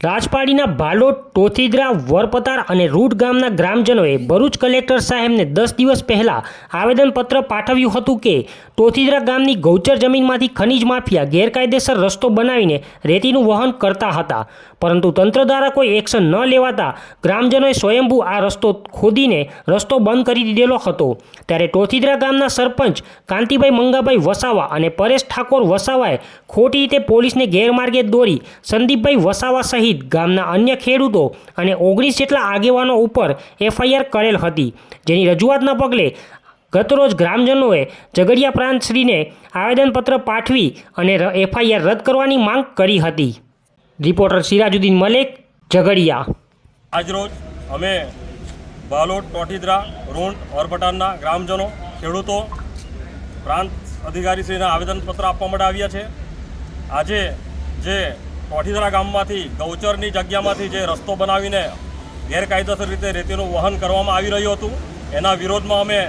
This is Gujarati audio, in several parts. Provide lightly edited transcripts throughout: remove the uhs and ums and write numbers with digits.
રાજપાડીના ભાલોડ, ટોથીદરા, વરપતાર અને રૂટ ગામના ગ્રામજનોએ ભરૂચ કલેક્ટર સાહેબને 10 દિવસ પહેલા આવેદનપત્ર પાઠવ્યું હતું કે ટોથીદરા ગામની ગૌચર જમીનમાંથી ખનીજ માફિયા ગેરકાયદેસર રસ્તો બનાવીને રેતીનું વહન કરતા હતા, પરંતુ તંત્ર દ્વારા કોઈ એક્શન ન લેવાતા ગ્રામજનોએ સ્વયંભૂ આ રસ્તો ખોદીને રસ્તો બંધ કરી દીધેલો હતો। ત્યારે ટોથીદરા ગામના સરપંચ કાંતિભાઈ મંગાભાઈ વસાવા અને પરેશ ઠાકોર વસાવાએ ખોટી રીતે પોલીસને ગેરમાર્ગે દોરી સંદીપભાઈ વસાવા સહિત ગામના અન્ય ખેડૂતો અને 19 જેટલા આગેવાનો ઉપર એફઆઈઆર કરેલ હતી, જેની રજૂઆતના પગલે ગતરોજ ગ્રામજનોએ ઝઘડિયા પ્રાંતશ્રીને આવેદનપત્ર પાઠવી અને એફઆઈઆર રદ કરવાની માંગ કરી હતી। રિપોર્ટર સિરાજુદ્દીન મલેક, ઝઘડિયા। આજરોજ અમે ભાલોડ, ટોઠીદરા, રૂંટ, ઓરપટારના ગ્રામજનો, ખેડૂતો પ્રાંત અધિકારીશ્રીને આવેદનપત્ર આપવા માટે આવ્યા છે। આજે જે ટોઠીદરા ગામમાંથી ગૌચરની જગ્યામાંથી જે રસ્તો બનાવીને ગેરકાયદેસર રીતે રેતીનું વહન કરવામાં આવી રહ્યું હતું, એના વિરોધમાં અમે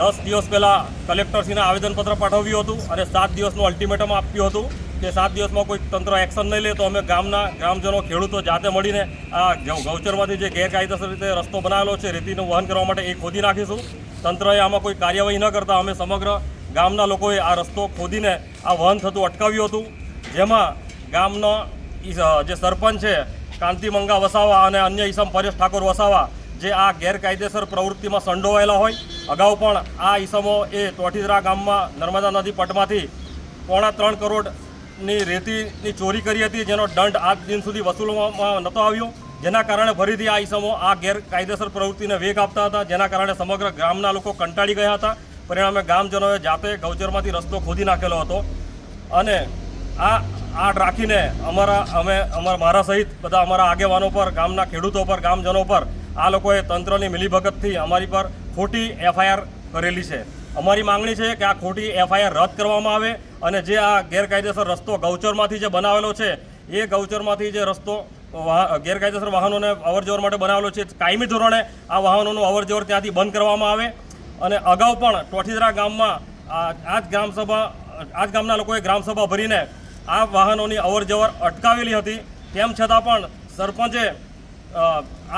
10 દિવસ પહેલાં કલેક્ટરશ્રીને આવેદનપત્ર પાઠવ્યું હતું અને 7 દિવસનું અલ્ટિમેટમ આપ્યું હતું કે 7 દિવસમાં કોઈ તંત્ર એક્શન નહીં લે તો અમે ગામના ગ્રામજનો, ખેડૂતો જાતે મળીને આ ગૌચરમાંથી જે ગેરકાયદેસર રીતે રસ્તો બનાવેલો છે રેતીનું વહન કરવા માટે એ ખોદી નાખીશું। તંત્રએ આમાં કોઈ કાર્યવાહી ન કરતાં અમે સમગ્ર ગામના લોકોએ આ રસ્તો ખોદીને આ વહન થતું અટકાવ્યું હતું, જેમાં ગામનો જે સરપંચ છે કાંતિ મંગા વસાવા અને અન્ય ઈસમ પરેશ ઠાકોર વસાવા જે આ ગેરકાયદેસર પ્રવૃત્તિમાં સંડોવાયેલા હોય, અગાઉ પણ આ ઈસમો એ ટોઠીદરા ગામમાં નર્મદા નદી પટમાંથી 3.25 કરોડની રેતીની ચોરી કરી હતી, જેનો દંડ આજ દિન સુધી વસૂલવામાં નહોતો આવ્યો, જેના કારણે ફરીથી આ ઈસમો આ ગેરકાયદેસર પ્રવૃત્તિને વેગ આપતા હતા, જેના કારણે સમગ્ર ગામના લોકો કંટાળી ગયા હતા। પરિણામે ગામજનોએ જાતે ગૌચરમાંથી રસ્તો ખોદી નાખેલો હતો અને આ રાખીને મારા સહિત બધા અમારા આગેવાનો પર, ગામના ખેડૂતો પર, ગામજનો પર આ લોકોએ તંત્રની મિલીભગતથી અમારી પર ખોટી એફઆઈઆર કરેલી છે। અમારી માંગણી છે કે આ ખોટી એફઆઈઆર રદ કરવામાં આવે અને જે આ ગેરકાયદેસર રસ્તો ગૌચરમાંથી જે બનાવેલો છે એ ગૌચરમાંથી જે રસ્તો ગેરકાયદેસર વાહનોને અવરજવર માટે બનાવેલો છે, કાયમી ધોરણે આ વાહનોનું અવરજવર ત્યાંથી બંધ કરવામાં આવે। અને અગાઉ પણ ટોઠીદરા ગામમાં આ જ ગામના લોકોએ ગ્રામસભા ભરીને આ વાહનોની અવરજવર અટકાવેલી હતી, તેમ છતાં પણ સરપંચે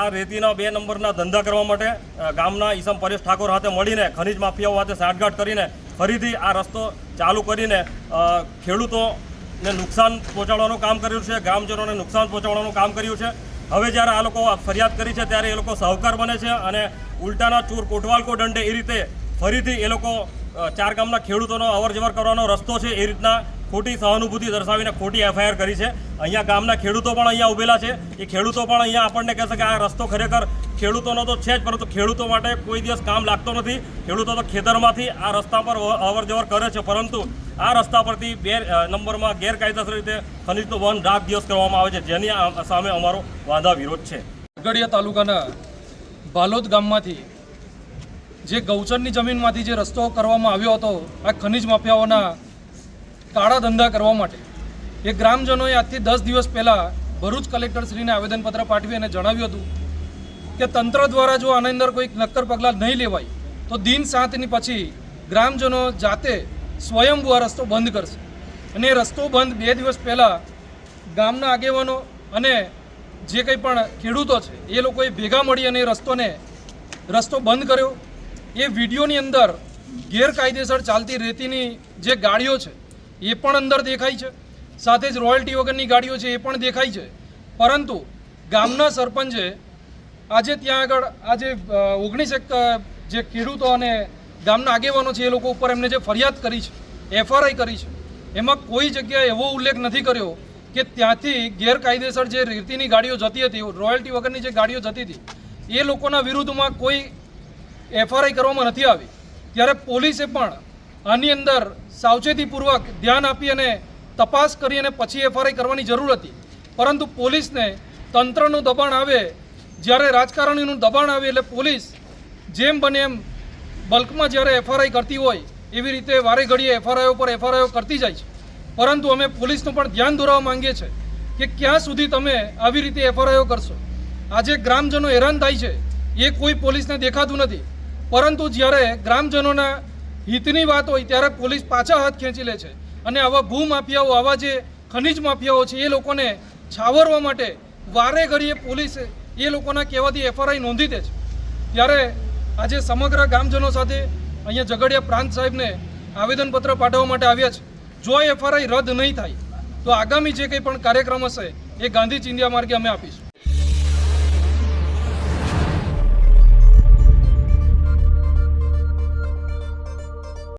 આ રેતીના 2 નંબરના ધંધા કરવા માટે ગામના ઈસમ પરેશ ઠાકોર સાથે મળીને ખનીજ માફિયાઓ સાથે સાંઠગાંઠ કરીને ફરીથી આ રસ્તો ચાલુ કરીને ખેડૂતોને નુકસાન પહોંચાડવાનું કામ કર્યું છે, ગ્રામજનોને નુકસાન પહોંચાડવાનું કામ કર્યું છે। હવે જ્યારે આ લોકો ફરિયાદ કરી છે ત્યારે એ લોકો સહકાર બને છે અને ઉલટાના ચોર કોટવાલ કો દંડે એ રીતે ફરીથી એ લોકો 4 ગામના ખેડૂતોનો અવરજવર કરવાનો રસ્તો છે એ રીતના ખોટી સહાનુભૂતિ દર્શાવીને ખોટી એફઆઈઆર કરી છે। અહીંયા ગામના ખેડૂતો પણ અહીંયા ઉભેલા છે, એ ખેડૂતો પણ અહીંયા આપણને કહેશે કે આ રસ્તો ખરેખર ખેડૂતોનો તો છે જ, પરંતુ ખેડૂતો માટે કોઈ દિવસ કામ લાગતો નથી। ખેડૂતો તો ખેતરમાંથી આ રસ્તા પર અવરજવર કરે છે, પરંતુ આ રસ્તા પરથી 2 નંબરમાં ગેરકાયદેસર રીતે ખનીજનું વહન રાત દિવસ કરવામાં આવે છે, જેની સામે અમારો વાંધા વિરોધ છે। ઝઘડિયા તાલુકાના ભાલોદ ગામમાંથી જે ગૌચરની જમીનમાંથી જે રસ્તો કરવામાં આવ્યો હતો આ ખનીજ માફિયાઓના કાળા ધંધા કરવા માટે, એ ગ્રામજનોએ આજથી 10 દિવસ પહેલાં ભરૂચ કલેક્ટરશ્રીને આવેદનપત્ર પાઠવી અને જણાવ્યું હતું કે તંત્ર દ્વારા જો આની અંદર કોઈ નક્કર પગલાં નહીં લેવાય તો દિન 7ની પછી ગ્રામજનો જાતે સ્વયંભૂ આ રસ્તો બંધ કરશે। અને એ રસ્તો બંધ 2 દિવસ પહેલાં ગામના આગેવાનો અને જે કંઈ પણ ખેડૂતો છે એ લોકોએ ભેગા મળી અને રસ્તો બંધ કર્યો। એ વિડીયોની અંદર ગેરકાયદેસર ચાલતી રેતીની જે ગાડીઓ છે એ પણ અંદર દેખાય છે, સાથે જ રોયલ્ટી વગરની ગાડીઓ છે એ પણ દેખાય છે, પરંતુ ગામના સરપંચે આજે ત્યાં આગળ આજે 19 જે ખેડૂતો અને ગામના આગેવાનો છે એ લોકો ઉપર એમને જે ફરિયાદ કરી છે, એફઆરઆઈ કરી છે, એમાં કોઈ જગ્યાએ એવો ઉલ્લેખ નથી કર્યો કે ત્યાંથી ગેરકાયદેસર જે રેતીની ગાડીઓ જતી હતી, રોયલ્ટી વગરની જે ગાડીઓ જતી હતી એ લોકોના વિરુદ્ધમાં કોઈ એફઆરઆઈ કરવામાં નથી આવી। ત્યારે પોલીસે પણ આની અંદર સાવચેતીપૂર્વક ધ્યાન આપી અને તપાસ કરી અને પછી એફઆરઆઈ કરવાની જરૂર હતી, પરંતુ પોલીસને તંત્રનું દબાણ આવે, જ્યારે રાજકારણીનું દબાણ આવે એટલે પોલીસ જેમ બને એમ બલ્કમાં જ્યારે એફઆરઆઈ કરતી હોય એવી રીતે વારે ઘડીએ એફઆરઆઈઓ કરતી જાય છે। પરંતુ અમે પોલીસનું પણ ધ્યાન દોરાવવા માંગીએ છીએ કે ક્યાં સુધી તમે આવી રીતે એફઆરઆઈઓ કરશો। આજે ગ્રામજનો હેરાન થાય છે એ કોઈ પોલીસને દેખાતું નથી, પરંતુ જ્યારે ગ્રામજનોના હિતની વાત હોય ત્યારે પોલીસ પાછા હાથ ખેંચી લે છે અને આવા ભૂમાફિયાઓ, આવા જે ખનીજ માફિયાઓ છે એ લોકોને છાવરવા માટે વારે ઘડીએ પોલીસ એ લોકોના કહેવાથી એફઆરઆઈ નોંધી દે છે, ત્યારે આજે સમગ્ર ગામજનો સાથે અહીંયા ઝઘડિયા પ્રાંત સાહેબને આવેદનપત્ર પાઠવવા માટે આવ્યા છે. જો એફઆરઆઈ રદ નહીં થાય તો આગામી જે કંઈ પણ કાર્યક્રમ હશે એ ગાંધી ચિંધ્યા માર્ગે અમે આપીશું.